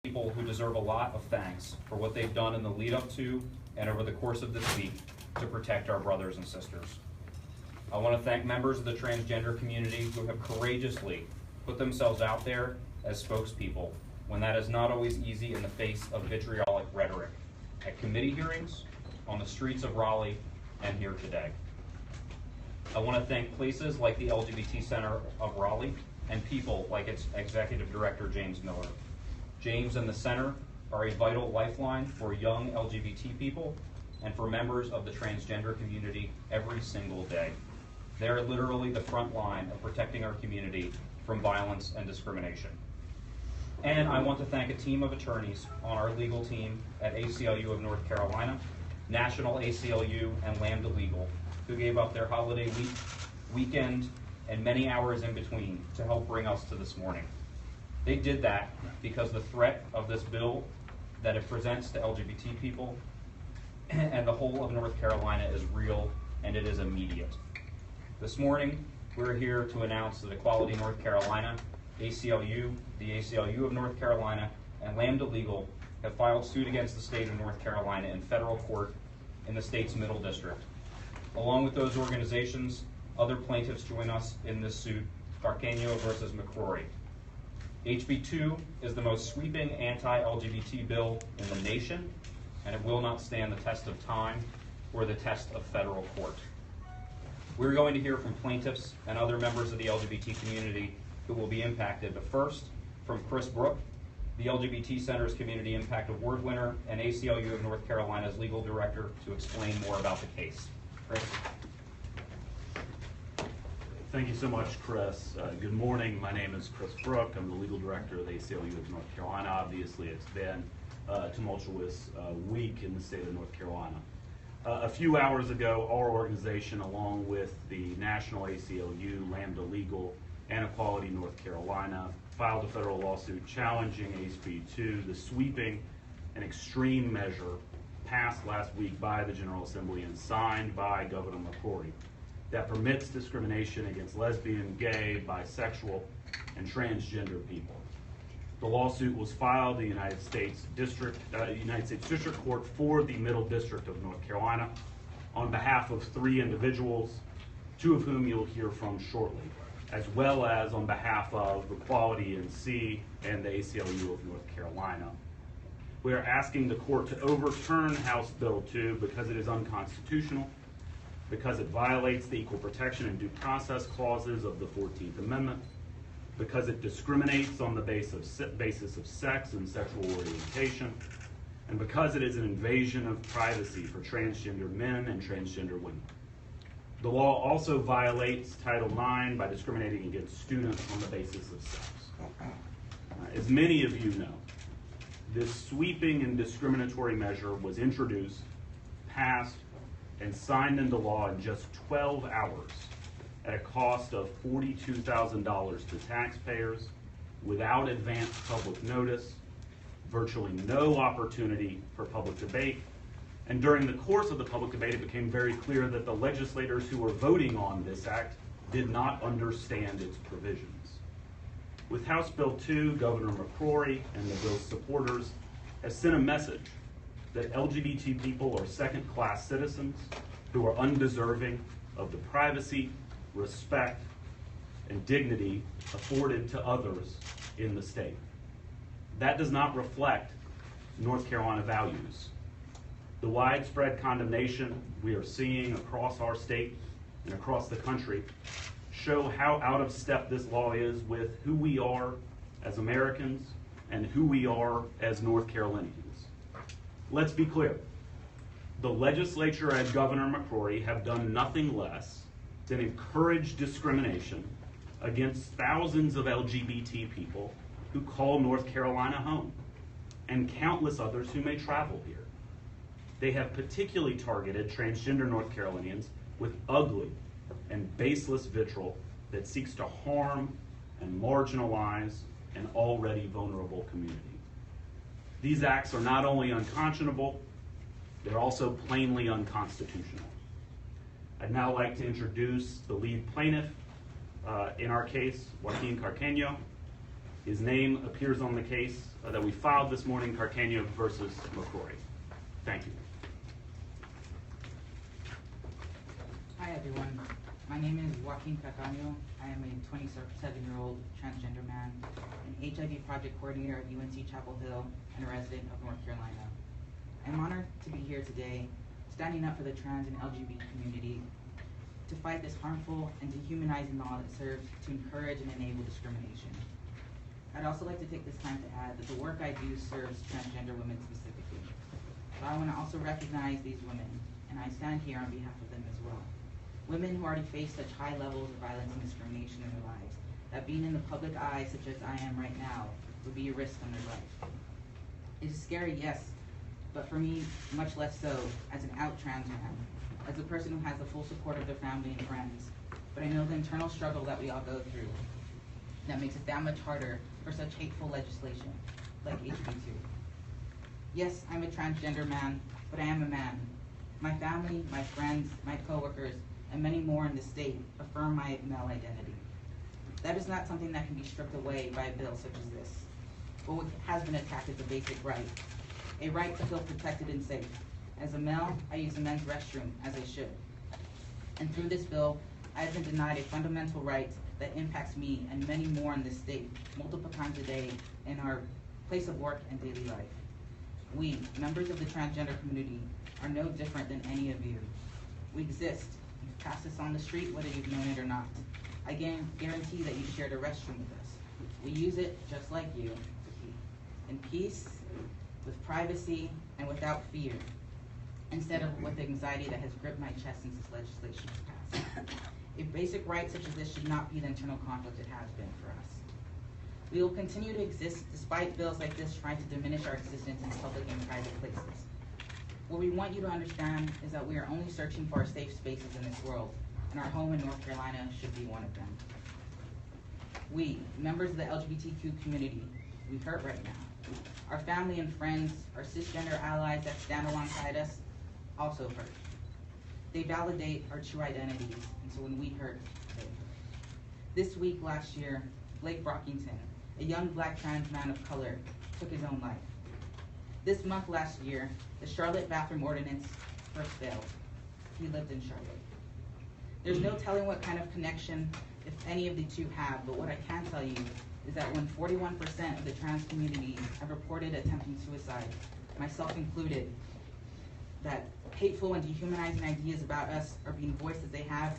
people who deserve a lot of thanks for what they've done in the lead up to and over the course of this week to protect our brothers and sisters. I want to thank members of the transgender community who have courageously put themselves out there as spokespeople when that is not always easy in the face of vitriolic rhetoric at committee hearings, on the streets of Raleigh, and here today. I want to thank places like the LGBT Center of Raleigh and people like its Executive Director, James Miller. James and the Center are a vital lifeline for young LGBT people and for members of the transgender community every single day. They're literally the front line of protecting our community from violence and discrimination. And I want to thank a team of attorneys on our legal team at ACLU of North Carolina, National ACLU, and Lambda Legal, who gave up their holiday week, weekend, and many hours in between to help bring us to this morning. They did that because the threat of this bill that it presents to LGBT people and the whole of North Carolina is real, and it is immediate. This morning, we're here to announce that Equality North Carolina, ACLU, the ACLU of North Carolina, and Lambda Legal have filed suit against the state of North Carolina in federal court in the state's Middle District. Along with those organizations, other plaintiffs join us in this suit, Carqueño versus McCrory. HB 2 is the most sweeping anti-LGBT bill in the nation, and it will not stand the test of time or the test of federal court. We're going to hear from plaintiffs and other members of the LGBT community who will be impacted, but first, from Chris Brook, the LGBT Center's Community Impact Award winner and ACLU of North Carolina's legal director, to explain more about the case. Chris? Thank you so much, Chris. Good morning. My name is Chris Brook. I'm the legal director of the ACLU of North Carolina. Obviously, it's been a tumultuous week in the state of North Carolina. A few hours ago, our organization, along with the National ACLU, Lambda Legal, and Equality North Carolina, filed a federal lawsuit challenging HB 2, the sweeping and extreme measure passed last week by the General Assembly and signed by Governor McCrory that permits discrimination against lesbian, gay, bisexual, and transgender people. The lawsuit was filed in the United States District Court for the Middle District of North Carolina on behalf of 3 individuals, 2 of whom you'll hear from shortly, as well as on behalf of Equality NC and the ACLU of North Carolina. We are asking the court to overturn House Bill 2 because it is unconstitutional, because it violates the equal protection and due process clauses of the 14th Amendment, because it discriminates on the basis of sex and sexual orientation, and because it is an invasion of privacy for transgender men and transgender women. The law also violates Title IX by discriminating against students on the basis of sex. As many of you know, this sweeping and discriminatory measure was introduced, passed, and signed into law in just 12 hours at a cost of $42,000 to taxpayers, without advance public notice, virtually no opportunity for public debate. And during the course of the public debate, it became very clear that the legislators who were voting on this act did not understand its provisions. With House Bill 2, Governor McCrory and the bill's supporters have sent a message that LGBT people are second-class citizens who are undeserving of the privacy, respect, and dignity afforded to others in the state. That does not reflect North Carolina values. The widespread condemnation we are seeing across our state and across the country show how out of step this law is with who we are as Americans and who we are as North Carolinians. Let's be clear. The legislature and Governor McCrory have done nothing less than encourage discrimination against thousands of LGBT people who call North Carolina home, and countless others who may travel here. They have particularly targeted transgender North Carolinians with ugly and baseless vitriol that seeks to harm and marginalize an already vulnerable community. These acts are not only unconscionable, they're also plainly unconstitutional. I'd now like to introduce the lead plaintiff in our case, Joaquin Carqueño. His name appears on the case that we filed this morning, Cartagena versus McCrory. Thank you. Hi everyone, my name is Joaquin Cartagena. I am a 27-year-old transgender man, an HIV project coordinator at UNC Chapel Hill, and a resident of North Carolina. I'm honored to be here today, standing up for the trans and LGBT community to fight this harmful and dehumanizing law that serves to encourage and enable discrimination. I'd also like to take this time to add that the work I do serves transgender women specifically. But I want to also recognize these women, and I stand here on behalf of them as well. Women who already face such high levels of violence and discrimination in their lives, that being in the public eye, such as I am right now, would be a risk on their life. It is scary, yes, but for me, much less so as an out trans man, as a person who has the full support of their family and friends. But I know the internal struggle that we all go through that makes it that much harder for such hateful legislation, like HB2. Yes, I'm a transgender man, but I am a man. My family, my friends, my coworkers, and many more in the state affirm my male identity. That is not something that can be stripped away by a bill such as this. But what has been attacked is a basic right, a right to feel protected and safe. As a male, I use the men's restroom, as I should. And through this bill, I have been denied a fundamental right that impacts me and many more in this state, multiple times a day in our place of work and daily life. We, members of the transgender community, are no different than any of you. We exist. You've passed us on the street, whether you've known it or not. I guarantee that you shared a restroom with us. We use it just like you, in peace, with privacy, and without fear, instead of with the anxiety that has gripped my chest since this legislation was passed. A basic right such as this should not be the internal conflict it has been for us. We will continue to exist despite bills like this trying to diminish our existence in public and private places. What we want you to understand is that we are only searching for our safe spaces in this world, and our home in North Carolina should be one of them. We, members of the LGBTQ community, we hurt right now. Our family and friends, our cisgender allies that stand alongside us, also hurt. They validate our true identities, and so when we hurt, they hurt. This week last year, Blake Brockington, a young black trans man of color, took his own life. This month last year, the Charlotte bathroom ordinance first failed. He lived in Charlotte. There's no telling what kind of connection, if any of the two have, but what I can tell you is that when 41% of the trans community have reported attempting suicide, myself included, that hateful and dehumanizing ideas about us are being voiced as they have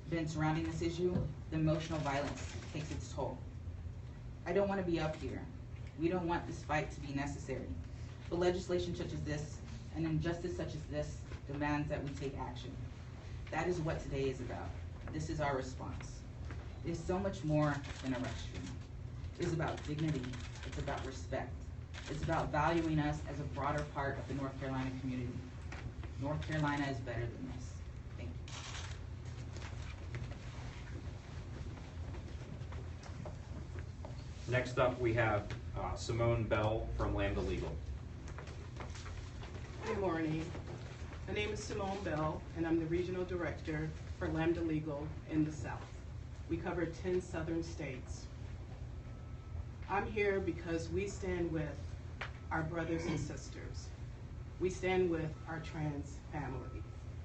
been surrounding this issue, the emotional violence takes its toll. I don't want to be up here. We don't want this fight to be necessary. But legislation such as this, and injustice such as this, demands that we take action. That is what today is about. This is our response. It is so much more than a restroom. It is about dignity. It's about respect. It's about valuing us as a broader part of the North Carolina community. North Carolina is better than this. Thank you. Next up, we have Simone Bell from Lambda Legal. Good morning. My name is Simone Bell, and I'm the Regional Director for Lambda Legal in the South. We cover 10 southern states. I'm here because we stand with our brothers and sisters. We stand with our trans family,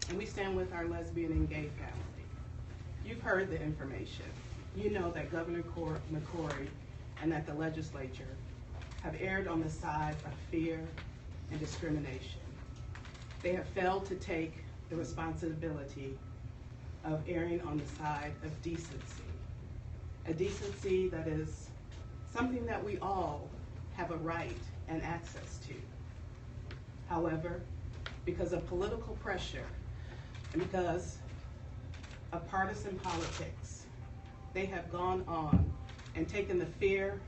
and we stand with our lesbian and gay family. You've heard the information. You know that Governor McCrory and that the legislature have erred on the side of fear and discrimination. They have failed to take the responsibility of erring on the side of decency. A decency that is something that we all have a right and access to. However, because of political pressure and because of partisan politics, they have gone on and taken the fear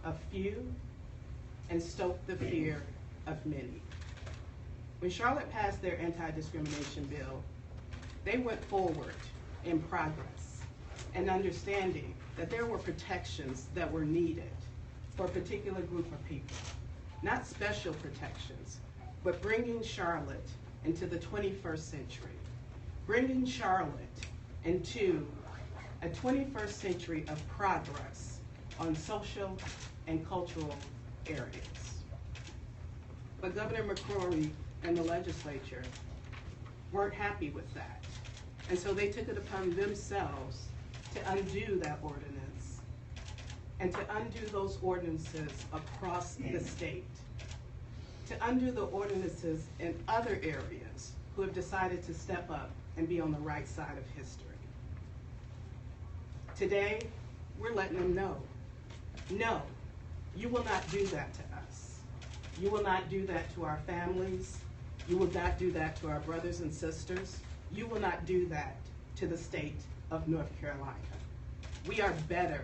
of few and stoked the fear of many. When Charlotte passed their anti-discrimination bill, they went forward in progress and understanding that there were protections that were needed for a particular group of people. Not special protections, but bringing Charlotte into the 21st century. Bringing Charlotte into a 21st century of progress on social and cultural areas. But Governor McCrory and the legislature weren't happy with that. And so they took it upon themselves to undo that ordinance and to undo those ordinances across the state, to undo the ordinances in other areas who have decided to step up and be on the right side of history. Today, we're letting them know, no, you will not do that to us. You will not do that to our families. You will not do that to our brothers and sisters. You will not do that to the state of North Carolina. We are better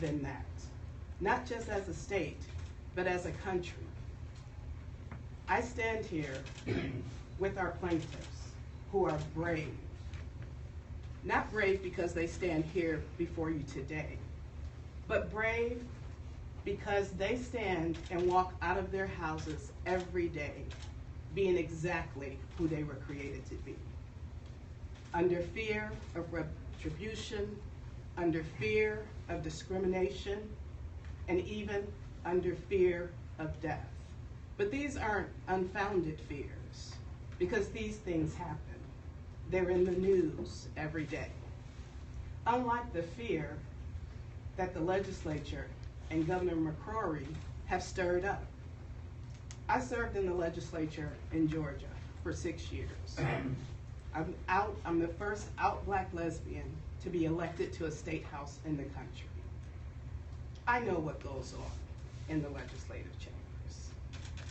than that, not just as a state, but as a country. I stand here with our plaintiffs who are brave. Not brave because they stand here before you today, but brave because they stand and walk out of their houses every day being exactly who they were created to be. Under fear of retribution, under fear of discrimination, and even under fear of death. But these aren't unfounded fears, because these things happen. They're in the news every day. Unlike the fear that the legislature and Governor McCrory have stirred up. I served in the legislature in Georgia for 6 years. I'm the first out Black lesbian to be elected to a state house in the country. I know what goes on in the legislative chambers.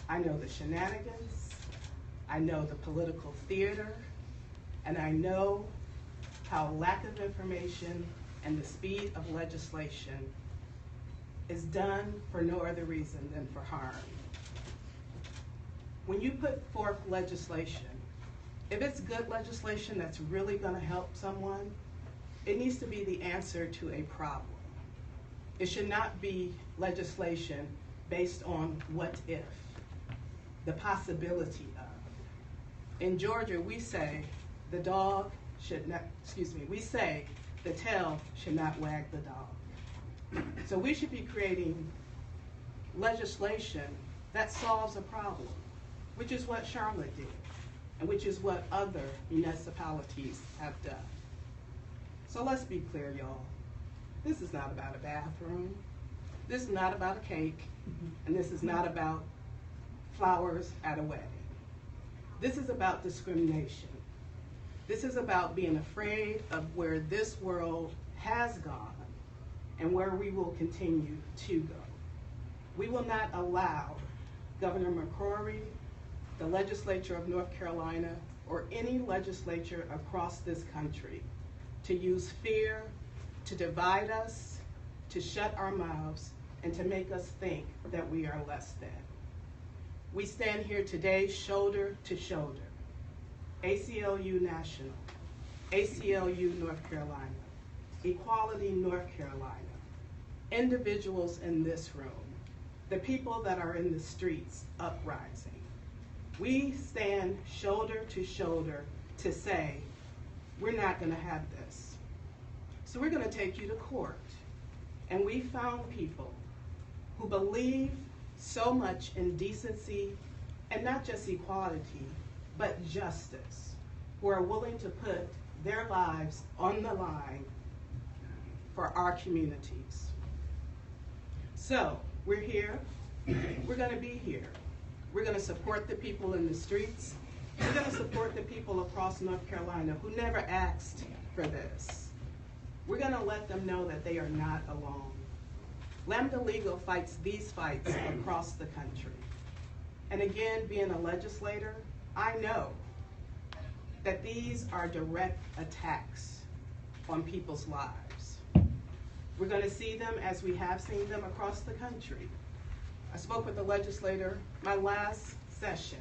I know the shenanigans, I know the political theater, and I know how lack of information and the speed of legislation is done for no other reason than for harm. When you put forth legislation, if it's good legislation that's really going to help someone, it needs to be the answer to a problem. It should not be legislation based on what if, the possibility of. In Georgia, we say the dog should not, we say the tail should not wag the dog. So we should be creating legislation that solves a problem, which is what Charlotte did, and which is what other municipalities have done. So let's be clear, y'all. This is not about a bathroom. This is not about a cake, and this is not about flowers at a wedding. This is about discrimination. This is about being afraid of where this world has gone and where we will continue to go. We will not allow Governor McCrory, the legislature of North Carolina, or any legislature across this country to use fear to divide us, to shut our mouths, and to make us think that we are less than. We stand here today shoulder to shoulder. ACLU National, ACLU North Carolina, Equality North Carolina, individuals in this room, the people that are in the streets uprising. We stand shoulder to shoulder to say, we're not going to have this. So we're going to take you to court. And we found people who believe so much in decency, and not just equality, but justice, who are willing to put their lives on the line for our communities. So we're here, we're going to be here. We're going to support the people in the streets. We're going to support the people across North Carolina who never asked for this. We're going to let them know that they are not alone. Lamda Legal fights these fights across the country. And again, being a legislator, I know that these are direct attacks on people's lives. We're going to see them as we have seen them across the country. I spoke with the legislator my last session.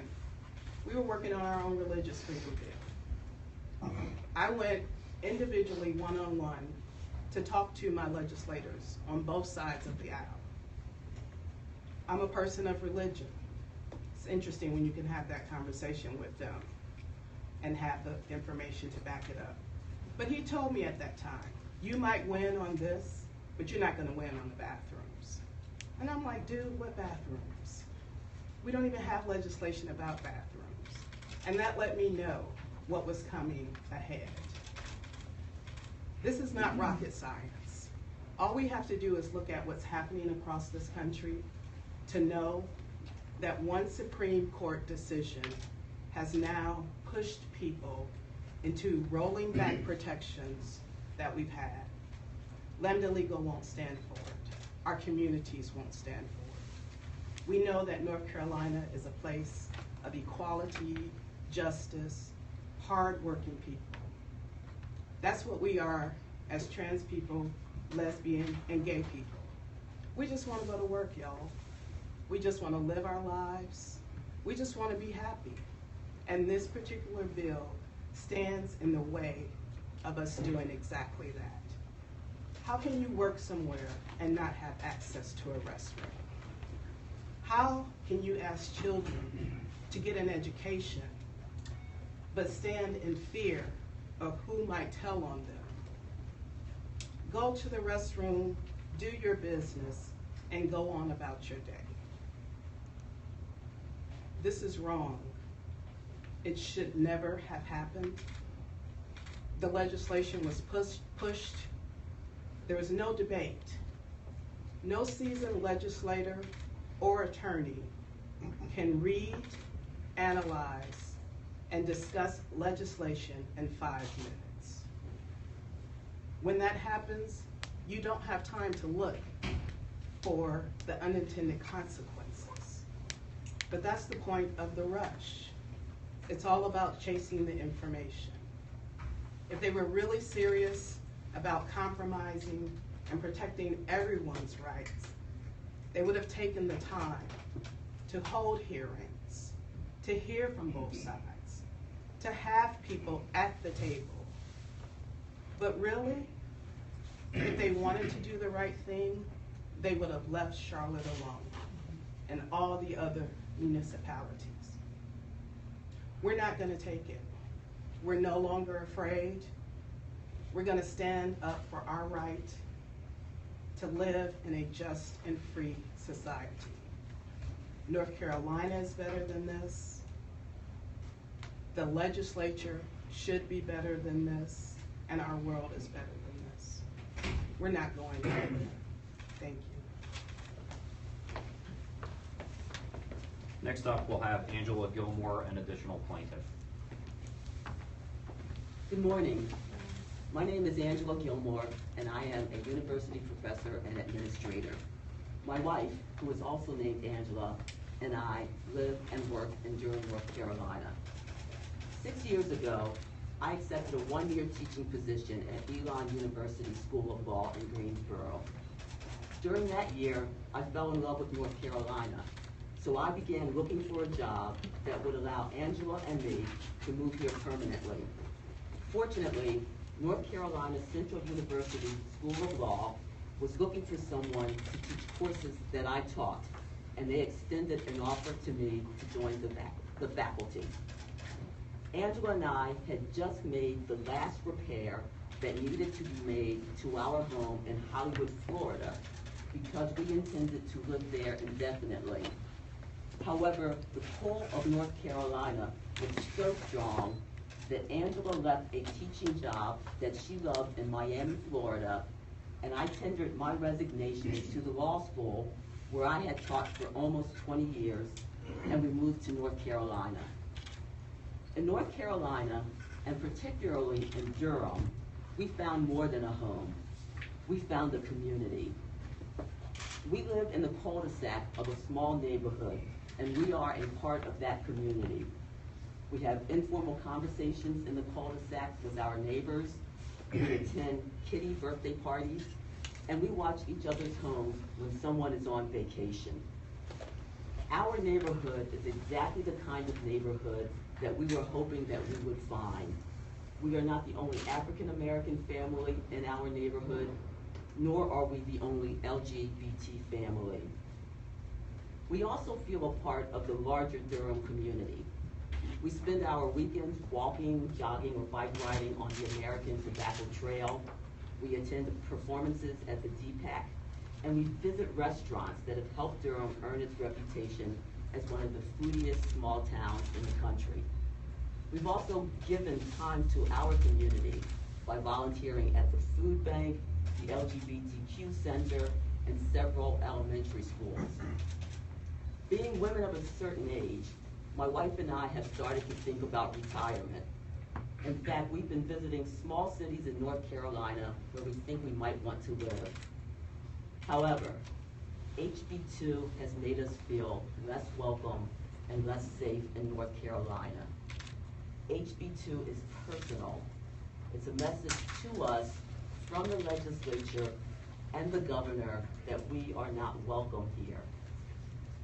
We were working on our own religious freedom bill. I went individually one-on-one to talk to my legislators on both sides of the aisle. I'm a person of religion. It's interesting when you can have that conversation with them and have the information to back it up. But he told me at that time, you might win on this, but you're not gonna win on the bathrooms. And I'm like, dude, what bathrooms? We don't even have legislation about bathrooms. And that let me know what was coming ahead. This is not rocket science. All we have to do is look at what's happening across this country to know that one Supreme Court decision has now pushed people into rolling back protections that we've had. Lamda Legal won't stand for it. Our communities won't stand for it. We know that North Carolina is a place of equality, justice, hard-working people. That's what we are as trans people, lesbian, and gay people. We just want to go to work, y'all. We just want to live our lives. We just want to be happy. And this particular bill stands in the way of us doing exactly that. How can you work somewhere and not have access to a restroom? How can you ask children to get an education but stand in fear of who might tell on them? Go to the restroom, do your business, and go on about your day. This is wrong. It should never have happened. The legislation was pushed. There was no debate. No seasoned legislator or attorney can read, analyze, and discuss legislation in 5 minutes. When that happens, you don't have time to look for the unintended consequences. But that's the point of the rush. It's all about chasing the information. If they were really serious about compromising and protecting everyone's rights, they would have taken the time to hold hearings, to hear from both sides, to have people at the table. But really, if they wanted to do the right thing, they would have left Charlotte alone and all the other municipalities. We're not going to take it. We're no longer afraid. We're going to stand up for our right to live in a just and free society. North Carolina is better than this. The legislature should be better than this, and our world is better than this. We're not going anywhere. Thank you. Next up, we'll have Angela Gilmore, an additional plaintiff. Good morning. My name is Angela Gilmore, and I am a university professor and administrator. My wife, who is also named Angela, and I live and work in Durham, North Carolina. 6 years ago, I accepted a one-year teaching position at Elon University School of Law in Greensboro. During that year, I fell in love with North Carolina, so I began looking for a job that would allow Angela and me to move here permanently. Fortunately, North Carolina Central University School of Law was looking for someone to teach courses that I taught, and they extended an offer to me to join the faculty. Angela and I had just made the last repair that needed to be made to our home in Hollywood, Florida, because we intended to live there indefinitely. However, the pull of North Carolina was so strong that Angela left a teaching job that she loved in Miami, Florida, and I tendered my resignation to the law school where I had taught for almost 20 years, and we moved to North Carolina. In North Carolina, and particularly in Durham, we found more than a home. We found a community. We live in the cul-de-sac of a small neighborhood, and we are a part of that community. We have informal conversations in the cul-de-sac with our neighbors. We attend kiddie birthday parties, and we watch each other's homes when someone is on vacation. Our neighborhood is exactly the kind of neighborhood that we were hoping that we would find. We are not the only African American family in our neighborhood, nor are we the only LGBT family. We also feel a part of the larger Durham community. We spend our weekends walking, jogging, or bike riding on the American Tobacco Trail. We attend performances at the DPAC, and we visit restaurants that have helped Durham earn its reputation as one of the foodiest small towns in the country. We've also given time to our community by volunteering at the food bank, the LGBTQ center, and several elementary schools. Being women of a certain age, my wife and I have started to think about retirement. In fact, we've been visiting small cities in North Carolina where we think we might want to live. However, HB2 has made us feel less welcome and less safe in North Carolina. HB2 is personal. It's a message to us from the legislature and the governor that we are not welcome here.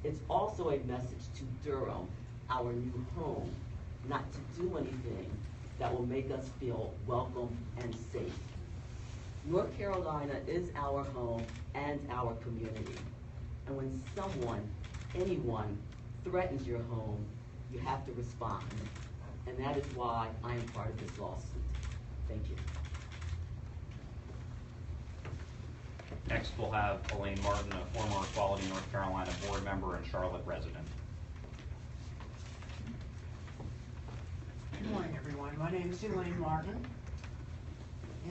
It's also a message to Durham, our new home, not to do anything that will make us feel welcome and safe. North Carolina is our home and our community. And when someone, anyone, threatens your home, you have to respond. And that is why I am part of this lawsuit. Thank you. Next, we'll have Elaine Martin, a former Equality North Carolina board member and Charlotte resident. Good morning, everyone. My name is Elaine Martin,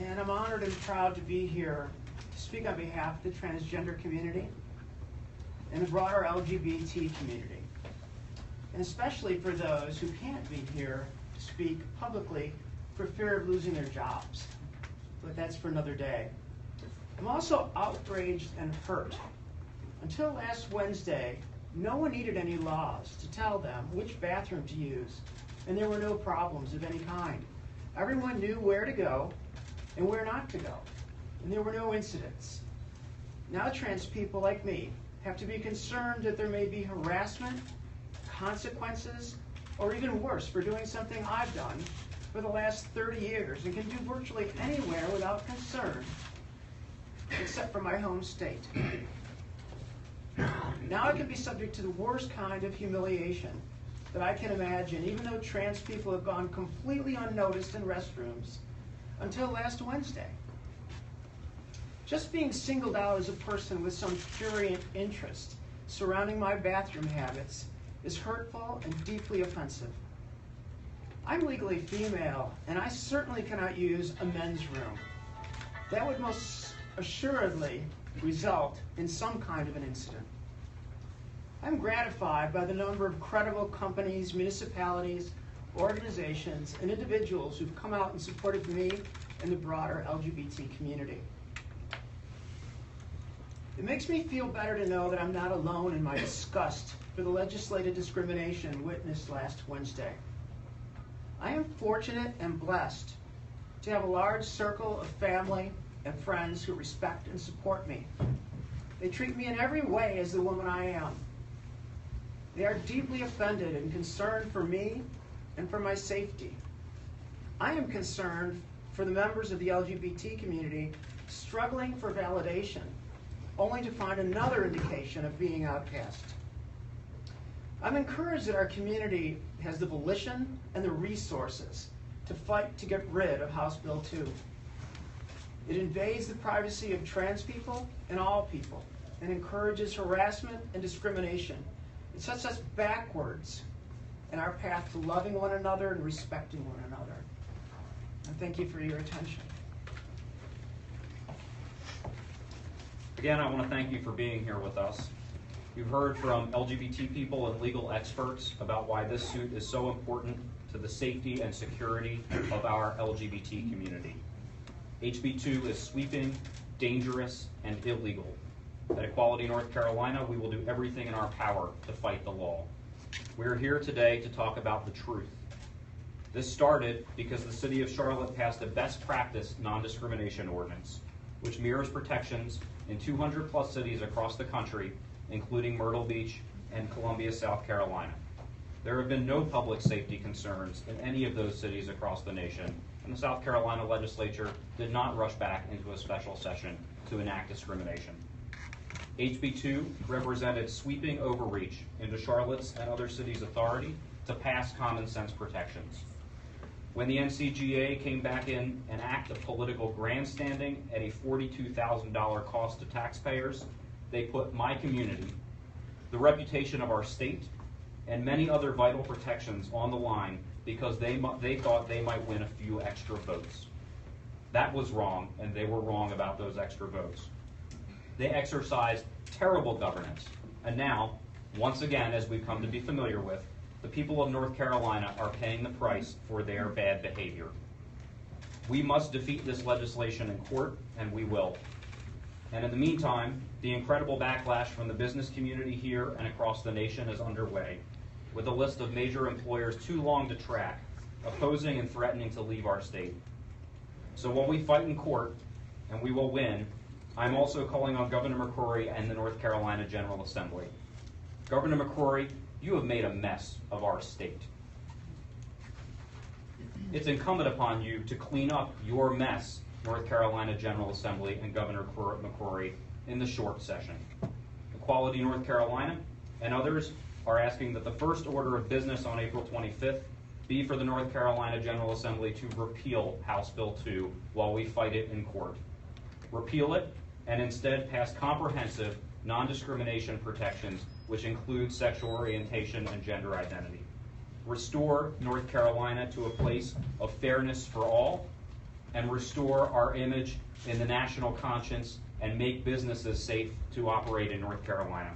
and I'm honored and proud to be here to speak on behalf of the transgender community and the broader LGBT community, and especially for those who can't be here to speak publicly for fear of losing their jobs. But that's for another day. I'm also outraged and hurt. Until last Wednesday, no one needed any laws to tell them which bathroom to use, and there were no problems of any kind. Everyone knew where to go and where not to go, and there were no incidents. Now trans people like me have to be concerned that there may be harassment, consequences, or even worse for doing something I've done for the last 30 years and can do virtually anywhere without concern, except for my home state. Now I can be subject to the worst kind of humiliation that I can imagine, even though trans people have gone completely unnoticed in restrooms until last Wednesday. Just being singled out as a person with some prurient interest surrounding my bathroom habits is hurtful and deeply offensive. I'm legally female, and I certainly cannot use a men's room. That would most assuredly result in some kind of an incident. I'm gratified by the number of credible companies, municipalities, organizations, and individuals who've come out and supported me and the broader LGBT community. It makes me feel better to know that I'm not alone in my disgust for the legislative discrimination witnessed last Wednesday. I am fortunate and blessed to have a large circle of family and friends who respect and support me. They treat me in every way as the woman I am. They are deeply offended and concerned for me and for my safety. I am concerned for the members of the LGBT community struggling for validation, only to find another indication of being outcast. I'm encouraged that our community has the volition and the resources to fight to get rid of House Bill 2. It invades the privacy of trans people and all people and encourages harassment and discrimination. It sets us backwards in our path to loving one another and respecting one another. And thank you for your attention. Again, I want to thank you for being here with us. You've heard from LGBT people and legal experts about why this suit is so important to the safety and security of our LGBT community. HB2 is sweeping, dangerous, and illegal. At Equality North Carolina, we will do everything in our power to fight the law. We're here today to talk about the truth. This started because the City of Charlotte passed a best practice non-discrimination ordinance, which mirrors protections in 200+ cities across the country, including Myrtle Beach and Columbia, South Carolina. There have been no public safety concerns in any of those cities across the nation, and the South Carolina legislature did not rush back into a special session to enact discrimination. HB2 represented sweeping overreach into Charlotte's and other cities' authority to pass common sense protections. When the NCGA came back in an act of political grandstanding at a $42,000 cost to taxpayers, they put my community, the reputation of our state, and many other vital protections on the line because they thought they might win a few extra votes. That was wrong, and they were wrong about those extra votes. They exercised terrible governance, and now, once again, as we've come to be familiar with, the people of North Carolina are paying the price for their bad behavior. We must defeat this legislation in court, and we will. And in the meantime, the incredible backlash from the business community here and across the nation is underway, with a list of major employers too long to track, opposing and threatening to leave our state. So while we fight in court, and we will win, I'm also calling on Governor McCrory and the North Carolina General Assembly. Governor McCrory, you have made a mess of our state. It's incumbent upon you to clean up your mess, North Carolina General Assembly and Governor McCrory, in the short session. Equality North Carolina and others are asking that the first order of business on April 25th be for the North Carolina General Assembly to repeal House Bill 2 while we fight it in court. Repeal it and instead pass comprehensive non-discrimination protections which include sexual orientation and gender identity. Restore North Carolina to a place of fairness for all, and restore our image in the national conscience and make businesses safe to operate in North Carolina.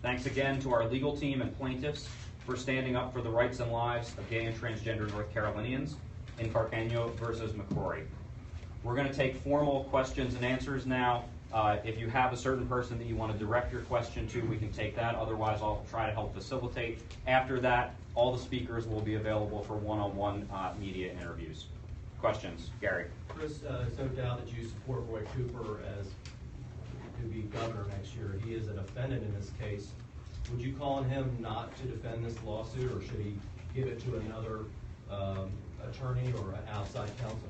Thanks again to our legal team and plaintiffs for standing up for the rights and lives of gay and transgender North Carolinians in Carqueño versus McCrory. We're going to take formal questions and answers now. If you have a certain person that you want to direct your question to, we can take that. Otherwise, I'll try to help facilitate. After that, all the speakers will be available for one-on-one media interviews. Questions? Gary. Chris, it's no doubt that you support Roy Cooper as to be governor next year. He is a defendant in this case. Would you call on him not to defend this lawsuit, or should he give it to another attorney or an outside counsel?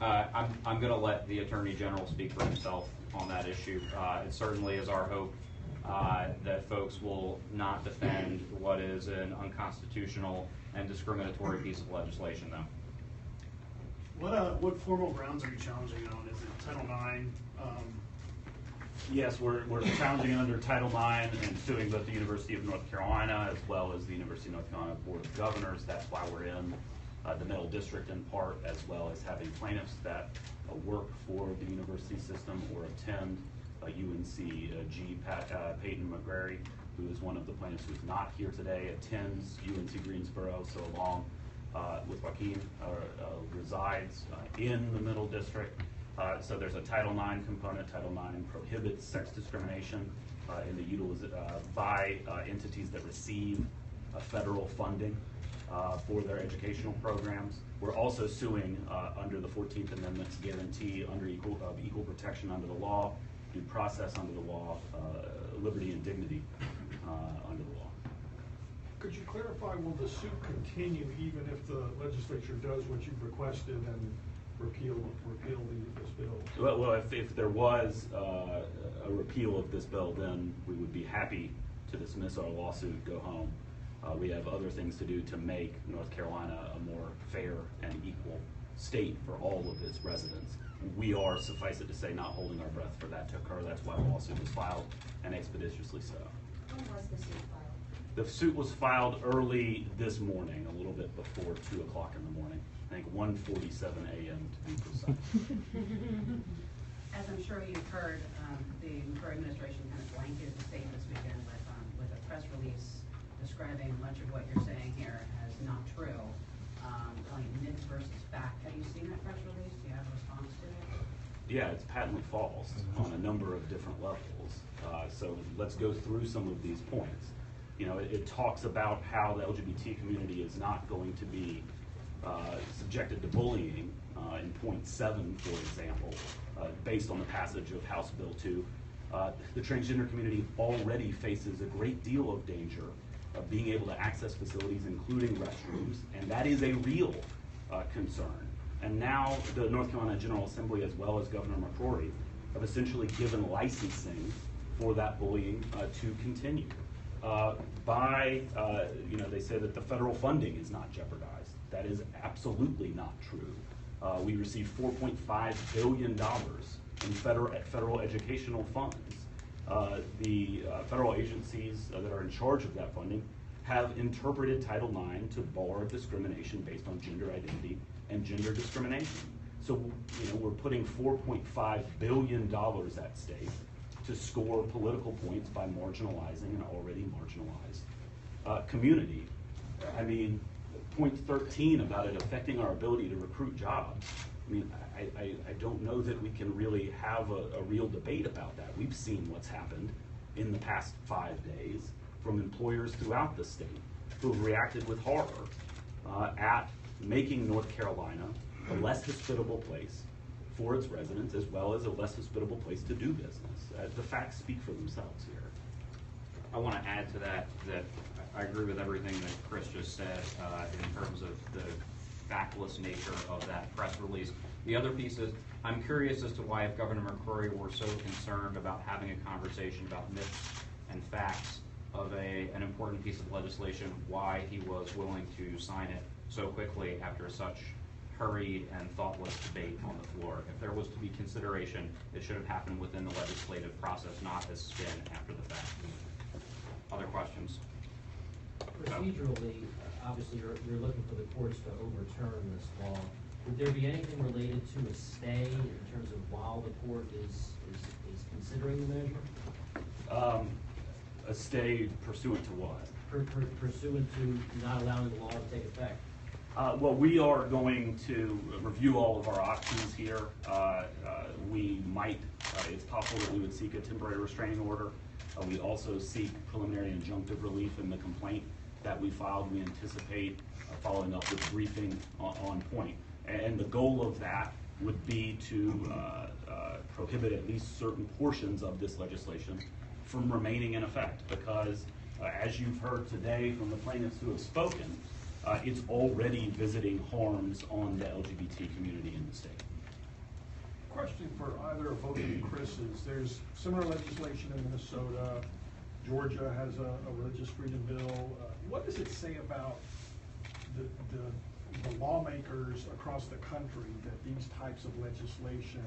I'm going to let the Attorney General speak for himself on that issue. It certainly is our hope that folks will not defend what is an unconstitutional and discriminatory piece of legislation, though. What formal grounds are you challenging it on? Is it Title IX? Yes, we're challenging it under Title IX and suing both the University of North Carolina as well as the University of North Carolina Board of Governors. That's why we're in the Middle District in part, as well as having plaintiffs that work for the university system or attend UNC. Peyton McGrary, who is one of the plaintiffs who's not here today, attends UNC Greensboro, so along with Joaquin, resides in the Middle District. So there's a Title IX component. Title IX prohibits sex discrimination in the by entities that receive federal funding for their educational programs. We're also suing under the 14th Amendment's guarantee under equal protection under the law, due process under the law, liberty and dignity under the law. Could you clarify, will the suit continue even if the legislature does what you've requested and repeal this bill? Well, if there was a repeal of this bill, then we would be happy to dismiss our lawsuit, go home. We have other things to do to make North Carolina a more fair and equal state for all of its residents. We are, suffice it to say, not holding our breath for that to occur. That's why the lawsuit was filed, and expeditiously so. When was the suit filed? The suit was filed early this morning, a little bit before 2 o'clock in the morning. I think 1:47 a.m. to be precise. As I'm sure you've heard, the McCrory administration kind of blanketed the state this weekend with a press release describing much of what you're saying here as not true, calling it myth versus fact. Have you seen that press release? Do you have a response to it? Yeah, it's patently false on a number of different levels. So let's go through some of these points. You know, it talks about how the LGBT community is not going to be subjected to bullying in point 7, for example, based on the passage of House Bill 2. The transgender community already faces a great deal of danger of being able to access facilities, including restrooms, and that is a real concern. And now the North Carolina General Assembly, as well as Governor McCrory, have essentially given licensing for that bullying to continue. They say that the federal funding is not jeopardized. That is absolutely not true. We received $4.5 billion in federal educational funds. The federal agencies that are in charge of that funding have interpreted Title IX to bar discrimination based on gender identity and gender discrimination. So, we're putting $4.5 billion at stake to score political points by marginalizing an already marginalized community. I mean, point 13 about it affecting our ability to recruit jobs. I mean, I don't know that we can really have a real debate about that. We've seen what's happened in the past 5 days from employers throughout the state who have reacted with horror at making North Carolina a less hospitable place for its residents, as well as a less hospitable place to do business. The facts speak for themselves here. I want to add to that I agree with everything that Chris just said in terms of the factless nature of that press release. The other piece is, I'm curious as to why, if Governor McCrory were so concerned about having a conversation about myths and facts of an important piece of legislation, why he was willing to sign it so quickly after such hurried and thoughtless debate on the floor. If there was to be consideration, it should have happened within the legislative process, not as spin after the fact. Other questions? Procedurally, obviously you're looking for the courts to overturn this law. Would there be anything related to a stay in terms of while the court is considering the measure? A stay pursuant to what? Pursuant to not allowing the law to take effect. Well, we are going to review all of our options here. We might, it's possible that we would seek a temporary restraining order. We also seek preliminary injunctive relief in the complaint that we filed. We anticipate following up with briefing on point. And the goal of that would be to prohibit at least certain portions of this legislation from remaining in effect, because as you've heard today from the plaintiffs who have spoken, it's already visiting harms on the LGBT community in the state. Question for either of both of you, Chris, is there's similar legislation in Minnesota. Georgia has a religious freedom bill. What does it say about the lawmakers across the country that these types of legislation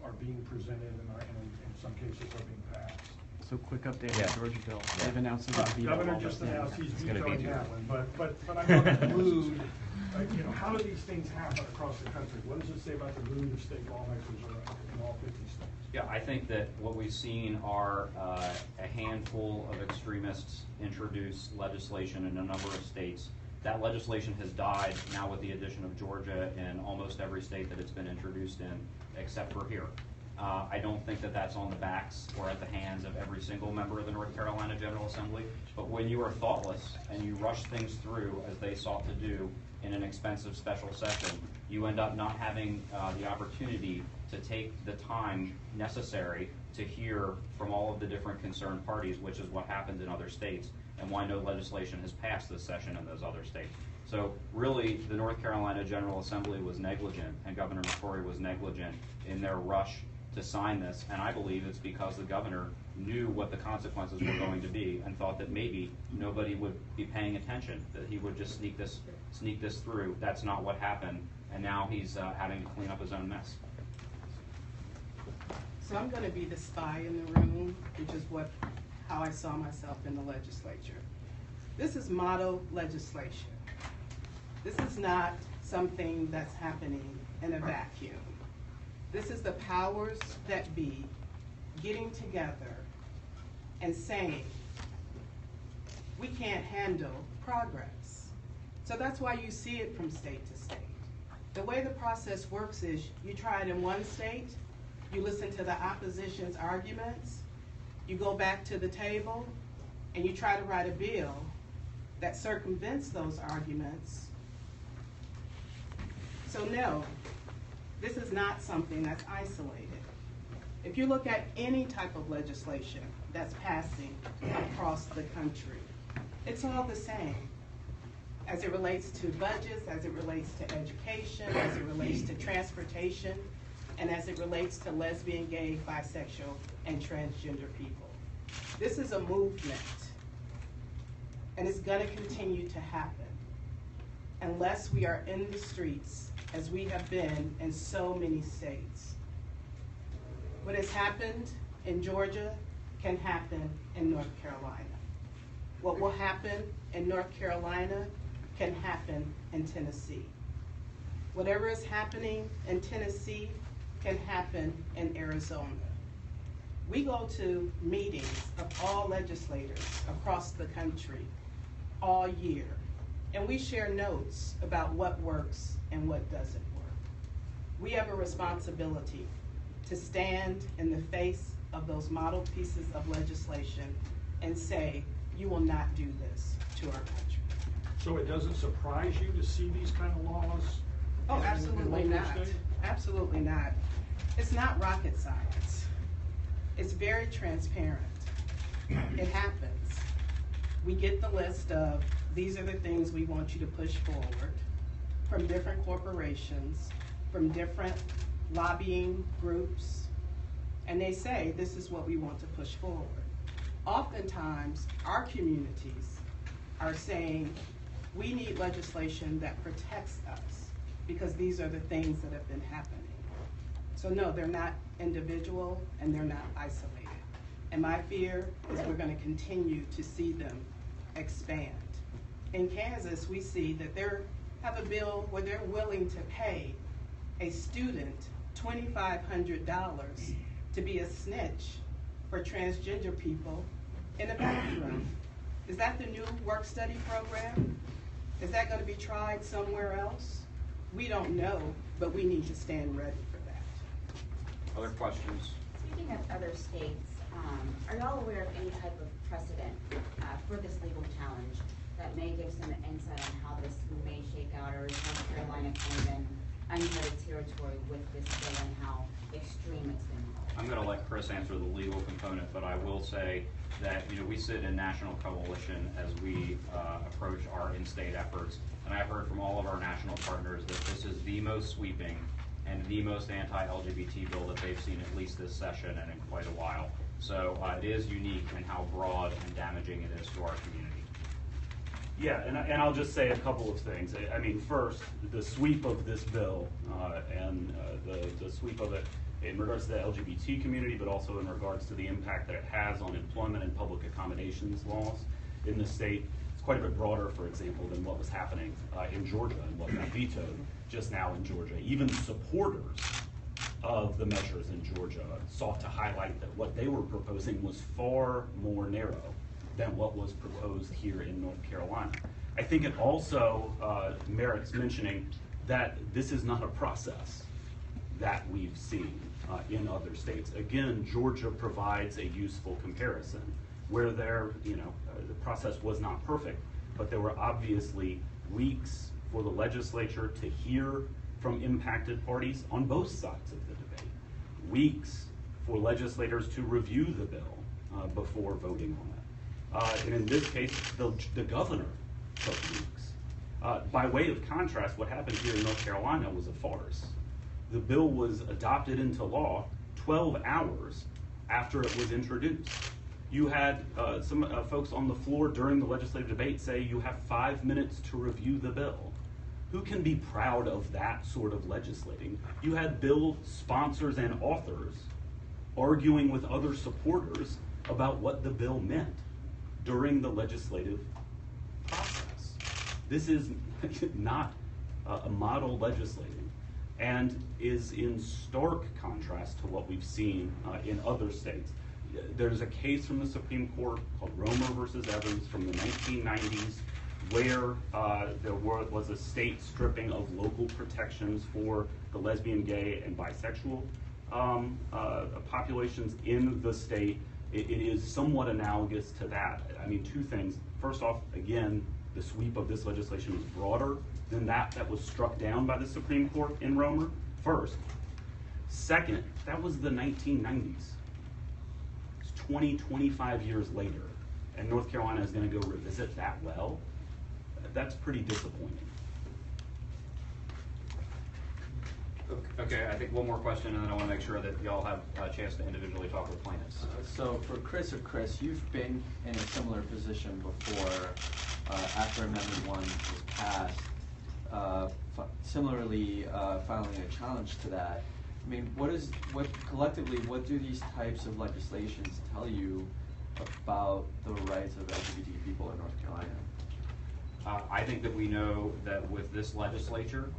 are being presented and in some cases are being passed? So quick update on Georgia bill. They've announced they're going to veto Governor all just the- announced he's It's gonna vetoing veto. that one, but I'm talking mood. How do these things happen across the country? What does it say about the mood of state lawmakers in all 50 states? Yeah, I think that what we've seen are a handful of extremists introduce legislation in a number of states. That legislation has died now with the addition of Georgia in almost every state that it's been introduced in, except for here. I don't think that that's on the backs or at the hands of every single member of the North Carolina General Assembly. But when you are thoughtless and you rush things through, as they sought to do in an expensive special session, you end up not having the opportunity to take the time necessary to hear from all of the different concerned parties, which is what happened in other states, and why no legislation has passed this session in those other states. So really, the North Carolina General Assembly was negligent, and Governor McCrory was negligent in their rush to sign this, and I believe it's because the governor knew what the consequences were going to be and thought that maybe nobody would be paying attention, that he would just sneak this through. That's not what happened, and now he's having to clean up his own mess. So I'm going to be the spy in the room, which is how I saw myself in the legislature. This is model legislation. This is not something that's happening in a vacuum. This is the powers that be getting together and saying, we can't handle progress. So that's why you see it from state to state. The way the process works is you try it in one state, you listen to the opposition's arguments, you go back to the table, and you try to write a bill that circumvents those arguments. So no, this is not something that's isolated. If you look at any type of legislation that's passing across the country, it's all the same. As it relates to budgets, as it relates to education, as it relates to transportation, and as it relates to lesbian, gay, bisexual, and transgender people. This is a movement, and it's gonna continue to happen. unless we are in the streets as we have been in so many states. What has happened in Georgia can happen in North Carolina. What will happen in North Carolina can happen in Tennessee. Whatever is happening in Tennessee can happen in Arizona. We go to meetings of all legislators across the country all year, and we share notes about what works and what doesn't work. We have a responsibility to stand in the face of those model pieces of legislation and say, you will not do this to our country. So it doesn't surprise you to see these kind of laws? Oh, in absolutely local not. states? Absolutely not. It's not rocket science. It's very transparent. It happens. We get the list of, these are the things we want you to push forward from different corporations, from different lobbying groups, and they say, this is what we want to push forward. Oftentimes, our communities are saying, we need legislation that protects us because these are the things that have been happening. So no, they're not individual and they're not isolated. And my fear is we're going to continue to see them expand. In Kansas, we see that they have a bill where they're willing to pay a student $2,500 to be a snitch for transgender people in a bathroom. Is that the new work-study program? Is that going to be tried somewhere else? We don't know, but we need to stand ready for that. Other questions? Speaking of other states, are y'all aware of any type of precedent for this legal challenge that may give some insight on how this may shake out, or is North Carolina kind of in uncharted territory with this bill and how extreme it's been? I'm going to let Chris answer the legal component, but I will say that we sit in national coalition as we approach our in-state efforts, and I've heard from all of our national partners that this is the most sweeping and the most anti-LGBT bill that they've seen at least this session and in quite a while. So it is unique in how broad and damaging it is to our community. Yeah, and I'll just say a couple of things. I mean, first, the sweep of this bill and the sweep of it in regards to the LGBT community, but also in regards to the impact that it has on employment and public accommodations laws in the state. It's quite a bit broader, for example, than what was happening in Georgia and what got vetoed just now in Georgia. Even supporters of the measures in Georgia sought to highlight that what they were proposing was far more narrow than what was proposed here in North Carolina. I think it also merits mentioning that this is not a process that we've seen in other states. Again, Georgia provides a useful comparison where the process was not perfect, but there were obviously weeks for the legislature to hear from impacted parties on both sides of the debate, weeks for legislators to review the bill before voting on it. And in this case, the governor took weeks. By way of contrast, what happened here in North Carolina was a farce. The bill was adopted into law 12 hours after it was introduced. You had some folks on the floor during the legislative debate say you have 5 minutes to review the bill. Who can be proud of that sort of legislating? You had bill sponsors and authors arguing with other supporters about what the bill meant during the legislative process. This is not a model legislating, and is in stark contrast to what we've seen in other states. There's a case from the Supreme Court called Romer versus Evans from the 1990s where there was a state stripping of local protections for the lesbian, gay, and bisexual populations in the state. It is somewhat analogous to that. I mean, two things. First off, again, the sweep of this legislation is broader than that was struck down by the Supreme Court in Romer, first. Second, that was the 1990s. It's 25 years later, and North Carolina is going to go revisit that well. That's pretty disappointing. Okay, I think one more question, and then I want to make sure that y'all have a chance to individually talk with plaintiffs. So for Chris, you've been in a similar position before after Amendment 1 was passed. similarly filing a challenge to that. I mean, collectively, what do these types of legislations tell you about the rights of LGBT people in North Carolina? I think that we know that with this legislature,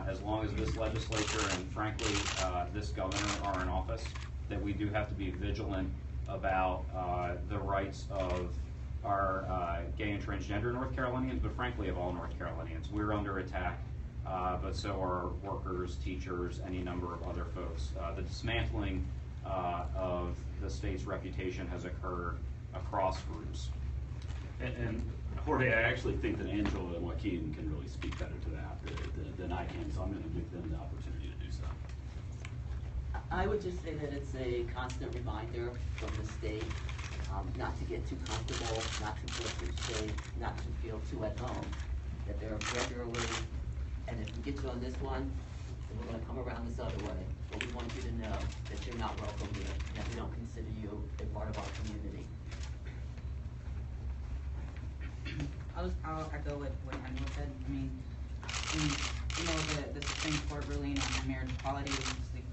as long as this legislature and frankly this governor are in office, that we do have to be vigilant about the rights of our gay and transgender North Carolinians, but frankly of all North Carolinians. We're under attack, but so are workers, teachers, any number of other folks. The dismantling of the state's reputation has occurred across groups. And Jorge, I actually think that Angela and Joaquin can really speak better to that than I can, so I'm going to give them the opportunity to do so. I would just say that it's a constant reminder from the state not to get too comfortable, not to feel too safe, not to feel too at home, that they're regularly, and if we get you on this one, then we're going to come around this other way. But we want you to know that you're not welcome here, and that we don't consider you a part of our community. I'll echo what Angela said. I mean, the Supreme Court ruling on marriage equality was just like,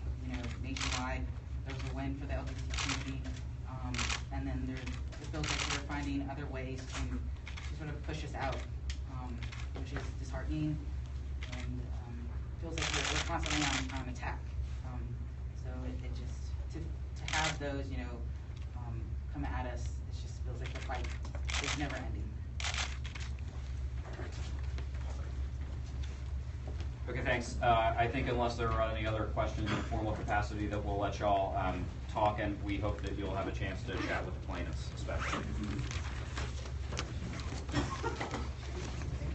nationwide. There was a win for the LGBT community, and then it feels like we're finding other ways to sort of push us out, which is disheartening, and feels like we're constantly on attack. So it just to have those come at us, it just feels like the fight is never ending. Okay, thanks. I think unless there are any other questions in a formal capacity, that we'll let y'all talk, and we hope that you'll have a chance to chat with the plaintiffs, especially.